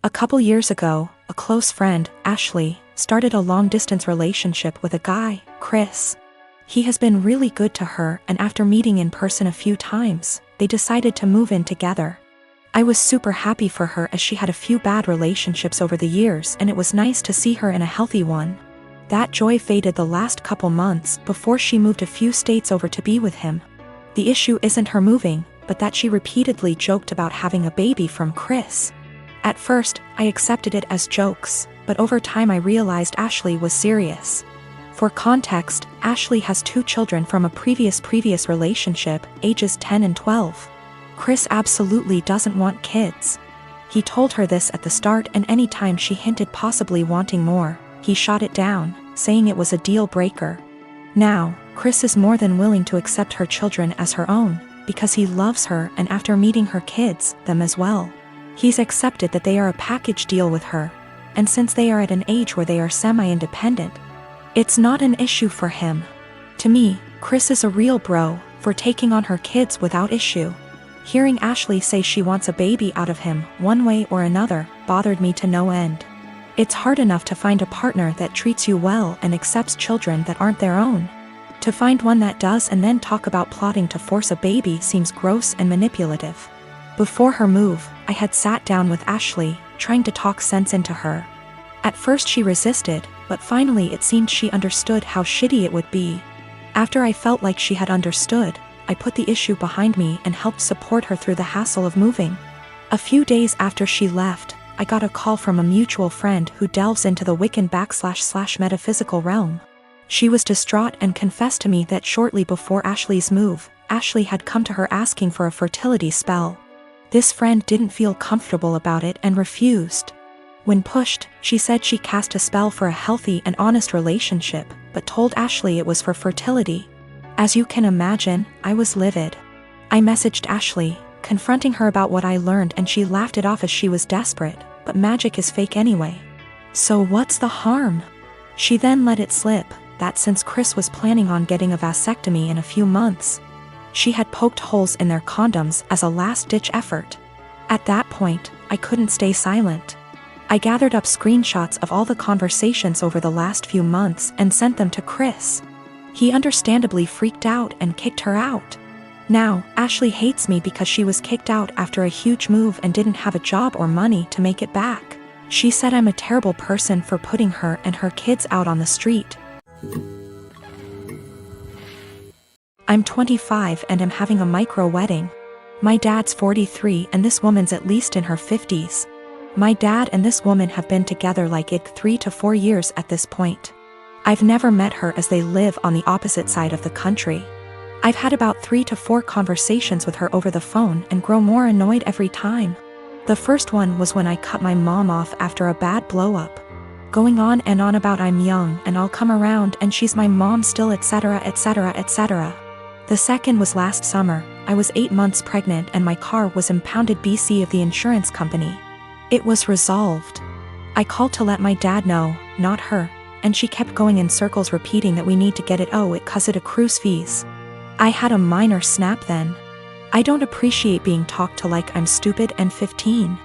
A couple years ago, a close friend, Ashley, started a long-distance relationship with a guy, Chris. He has been really good to her, and after meeting in person a few times, they decided to move in together. I was super happy for her as she had a few bad relationships over the years and it was nice to see her in a healthy one. That joy faded the last couple months before she moved a few states over to be with him. The issue isn't her moving, but that she repeatedly joked about having a baby from Chris. At first, I accepted it as jokes, but over time I realized Ashley was serious. For context, Ashley has 2 children from a previous relationship, ages 10 and 12. Chris absolutely doesn't want kids. He told her this at the start, and any time she hinted possibly wanting more, he shot it down, saying it was a deal breaker. Now, Chris is more than willing to accept her children as her own, because he loves her, and after meeting her kids, them as well. He's accepted that they are a package deal with her, and since they are at an age where they are semi-independent, it's not an issue for him. To me, Chris is a real bro for taking on her kids without issue. Hearing Ashley say she wants a baby out of him, one way or another, bothered me to no end. It's hard enough to find a partner that treats you well and accepts children that aren't their own. To find one that does and then talk about plotting to force a baby seems gross and manipulative. Before her move, I had sat down with Ashley, trying to talk sense into her. At first she resisted, but finally it seemed she understood how shitty it would be. After I felt like she had understood, I put the issue behind me and helped support her through the hassle of moving. A few days after she left, I got a call from a mutual friend who delves into the Wiccan / metaphysical realm. She was distraught and confessed to me that shortly before Ashley's move, Ashley had come to her asking for a fertility spell. This friend didn't feel comfortable about it and refused. When pushed, she said she cast a spell for a healthy and honest relationship, but told Ashley it was for fertility. As you can imagine, I was livid. I messaged Ashley, confronting her about what I learned, and she laughed it off as she was desperate, but magic is fake anyway. So what's the harm? She then let it slip that since Chris was planning on getting a vasectomy in a few months, she had poked holes in their condoms as a last-ditch effort. At that point, I couldn't stay silent. I gathered up screenshots of all the conversations over the last few months and sent them to Chris. He understandably freaked out and kicked her out. Now, Ashley hates me because she was kicked out after a huge move and didn't have a job or money to make it back. She said I'm a terrible person for putting her and her kids out on the street. I'm 25 and am having a micro wedding. My dad's 43 and this woman's at least in her 50s. My dad and this woman have been together like 3 to 4 years at this point. I've never met her as they live on the opposite side of the country. I've had about 3 to 4 conversations with her over the phone and grow more annoyed every time. The first one was when I cut my mom off after a bad blow-up. Going on and on about I'm young and I'll come around and she's my mom still, etc, etc, etc. The second was last summer. I was 8 months pregnant and my car was impounded BC of the insurance company. It was resolved. I called to let my dad know, not her, and she kept going in circles repeating that we need to get it cause it accrues fees. I had a minor snap then. I don't appreciate being talked to like I'm stupid and 15.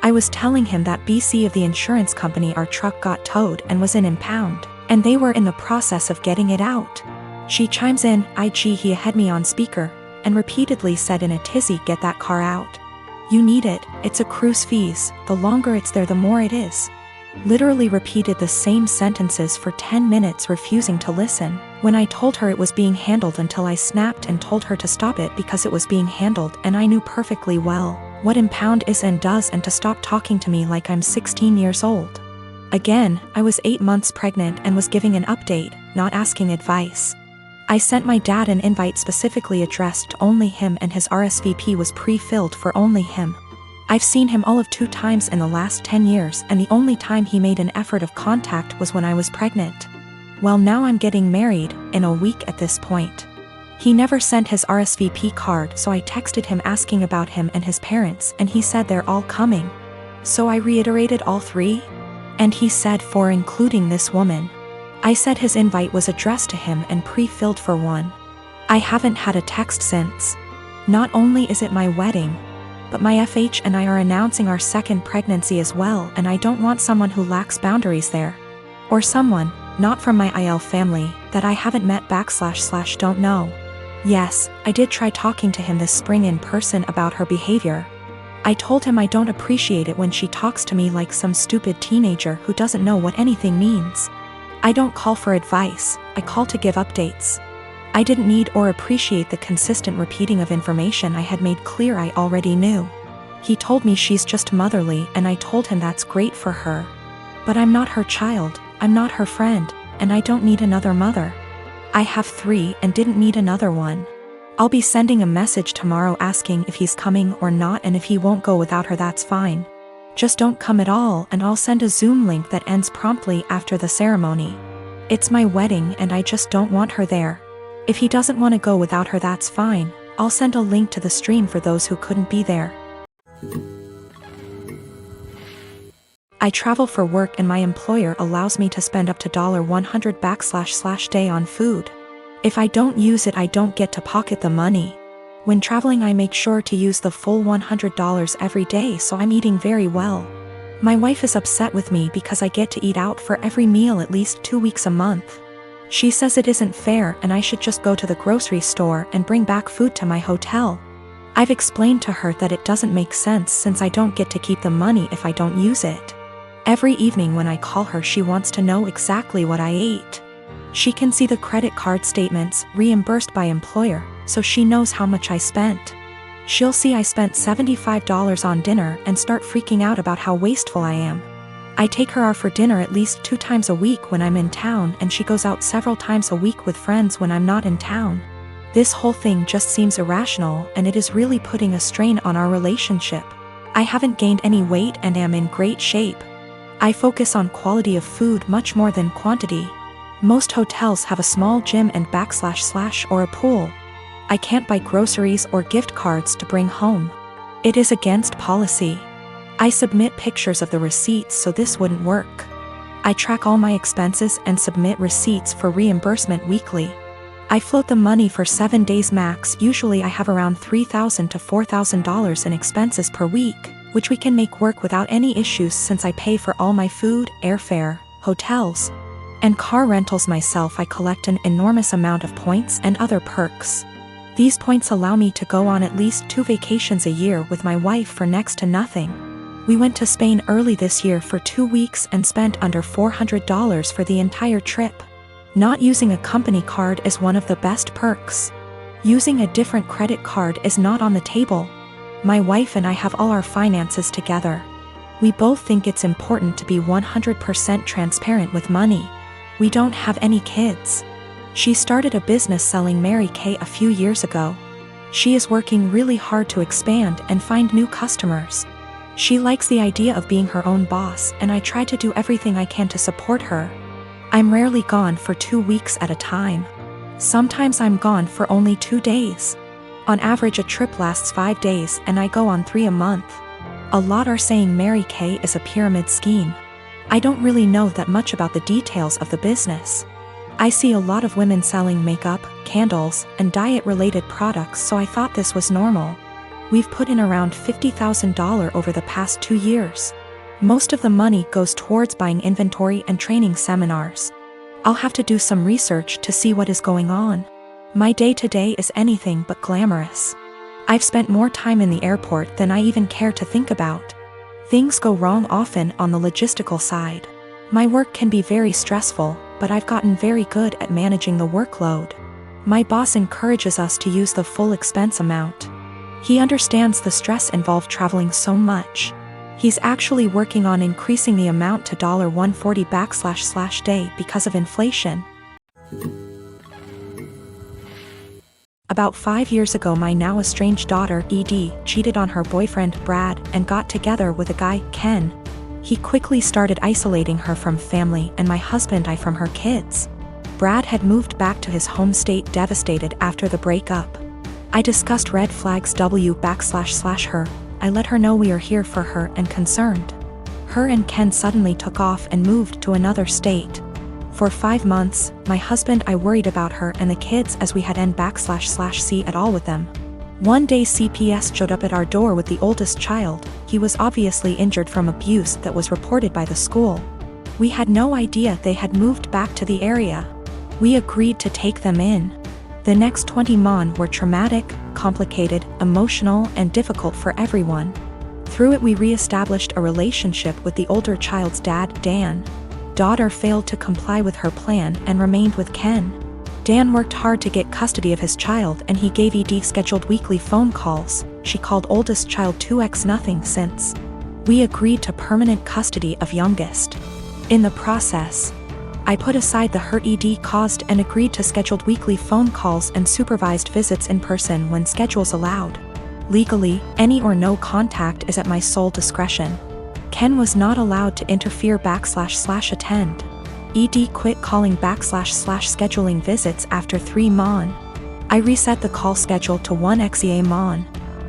I was telling him that BC of the insurance company our truck got towed and was in impound, and they were in the process of getting it out. She chimes in, he had me on speaker, and repeatedly said in a tizzy, get that car out. You need it, it's accrues fees, the longer it's there the more it is. Literally repeated the same sentences for 10 minutes, refusing to listen. When I told her it was being handled until I snapped and told her to stop it because it was being handled and I knew perfectly well what impound is and does, and to stop talking to me like I'm 16 years old. Again, I was 8 months pregnant and was giving an update, not asking advice. I sent my dad an invite specifically addressed to only him and his RSVP was pre-filled for only him. I've seen him all of 2 times in the last 10 years and the only time he made an effort of contact was when I was pregnant. Well, now I'm getting married, in a week at this point. He never sent his RSVP card, so I texted him asking about him and his parents and he said they're all coming. So I reiterated all 3? And he said 4 including this woman. I said his invite was addressed to him and pre-filled for 1. I haven't had a text since. Not only is it my wedding, but my FH and I are announcing our second pregnancy as well, and I don't want someone who lacks boundaries there. Or someone, not from my IL family, that I haven't met / don't know. Yes, I did try talking to him this spring in person about her behavior. I told him I don't appreciate it when she talks to me like some stupid teenager who doesn't know what anything means. I don't call for advice, I call to give updates. I didn't need or appreciate the consistent repeating of information I had made clear I already knew. He told me she's just motherly, and I told him that's great for her. But I'm not her child, I'm not her friend, and I don't need another mother. I have 3 and didn't need another one. I'll be sending a message tomorrow asking if he's coming or not, and if he won't go without her, that's fine. Just don't come at all, and I'll send a Zoom link that ends promptly after the ceremony. It's my wedding and I just don't want her there. If he doesn't want to go without her, that's fine. I'll send a link to the stream for those who couldn't be there. I travel for work and my employer allows me to spend up to $100 / day on food. If I don't use it, I don't get to pocket the money. When traveling, I make sure to use the full $100 every day, so I'm eating very well. My wife is upset with me because I get to eat out for every meal at least 2 weeks a month. She says it isn't fair and I should just go to the grocery store and bring back food to my hotel. I've explained to her that it doesn't make sense since I don't get to keep the money if I don't use it. Every evening when I call her, she wants to know exactly what I ate. She can see the credit card statements reimbursed by employer, so she knows how much I spent. She'll see I spent $75 on dinner and start freaking out about how wasteful I am. I take her out for dinner at least 2 times a week when I'm in town, and she goes out several times a week with friends when I'm not in town. This whole thing just seems irrational, and it is really putting a strain on our relationship. I haven't gained any weight and am in great shape. I focus on quality of food much more than quantity. Most hotels have a small gym and / or a pool. I can't buy groceries or gift cards to bring home. It is against policy. I submit pictures of the receipts, so this wouldn't work. I track all my expenses and submit receipts for reimbursement weekly. I float the money for 7 days max. Usually I have around $3,000 to $4,000 in expenses per week, which we can make work without any issues since I pay for all my food, airfare, hotels, and car rentals myself. I collect an enormous amount of points and other perks. These points allow me to go on at least 2 vacations a year with my wife for next to nothing. We went to Spain early this year for 2 weeks and spent under $400 for the entire trip. Not using a company card is one of the best perks. Using a different credit card is not on the table. My wife and I have all our finances together. We both think it's important to be 100% transparent with money. We don't have any kids. She started a business selling Mary Kay a few years ago. She is working really hard to expand and find new customers. She likes the idea of being her own boss, and I try to do everything I can to support her. I'm rarely gone for 2 weeks at a time. Sometimes I'm gone for only 2 days. On average, a trip lasts 5 days, and I go on 3 a month. A lot are saying Mary Kay is a pyramid scheme. I don't really know that much about the details of the business. I see a lot of women selling makeup, candles, and diet-related products, so I thought this was normal. We've put in around $50,000 over the past 2 years. Most of the money goes towards buying inventory and training seminars. I'll have to do some research to see what is going on. My day-to-day is anything but glamorous. I've spent more time in the airport than I even care to think about. Things go wrong often on the logistical side. My work can be very stressful, but I've gotten very good at managing the workload. My boss encourages us to use the full expense amount. He understands the stress involved traveling so much. He's actually working on increasing the amount to $140 / day because of inflation. About 5 years ago, my now estranged daughter, Edie, cheated on her boyfriend, Brad, and got together with a guy, Ken. He quickly started isolating her from family and my husband and I from her kids. Brad had moved back to his home state devastated after the breakup. I discussed red flags / her. I let her know we are here for her and concerned. Her and Ken suddenly took off and moved to another state. For 5 months, my husband and I worried about her and the kids as we had n / see at all with them. One day CPS showed up at our door with the oldest child. He was obviously injured from abuse that was reported by the school. We had no idea they had moved back to the area. We agreed to take them in. The next 20 months were traumatic, complicated, emotional, and difficult for everyone. Through it we re-established a relationship with the older child's dad, Dan. Daughter failed to comply with her plan and remained with Ken. Dan worked hard to get custody of his child and he gave ED scheduled weekly phone calls. She called oldest child 2x nothing since. We agreed to permanent custody of youngest. In the process, I put aside the hurt ED caused and agreed to scheduled weekly phone calls and supervised visits in person when schedules allowed. Legally, any or no contact is at my sole discretion. Ken was not allowed to interfere / attend. ED quit calling / scheduling visits after 3 months. I reset the call schedule to 1 XEA month.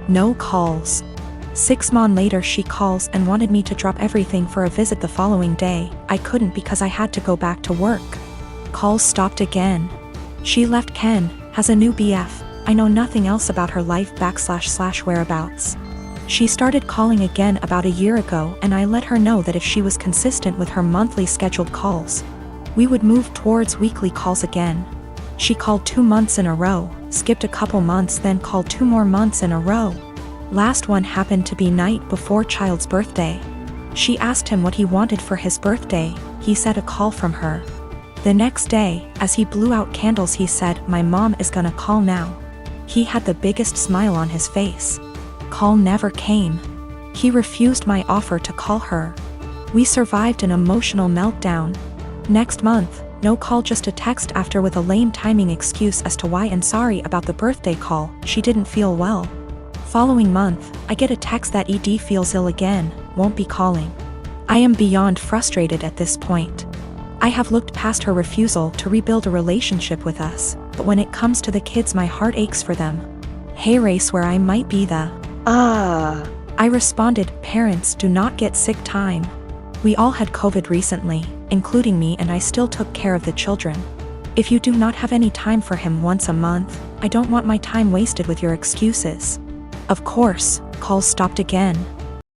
No calls. 6 months later she calls and wanted me to drop everything for a visit the following day. I couldn't because I had to go back to work. Calls stopped again. She left Ken, has a new BF. I know nothing else about her life / whereabouts. She started calling again about a year ago and I let her know that if she was consistent with her monthly scheduled calls, we would move towards weekly calls again. She called 2 months in a row, skipped a couple months, then called 2 more months in a row. Last one happened to be night before child's birthday. She asked him what he wanted for his birthday. He said a call from her. The next day, as he blew out candles, he said, "My mom is gonna call now." He had the biggest smile on his face. Call never came. He refused my offer to call her. We survived an emotional meltdown. Next month, no call, just a text after with a lame timing excuse as to why and sorry about the birthday call, she didn't feel well. Following month, I get a text that ED feels ill again, won't be calling. I am beyond frustrated at this point. I have looked past her refusal to rebuild a relationship with us, but when it comes to the kids my heart aches for them. Hey race where I might be the I responded, parents do not get sick time. We all had COVID recently, including me, and I still took care of the children. If you do not have any time for him once a month, I don't want my time wasted with your excuses. Of course, calls stopped again.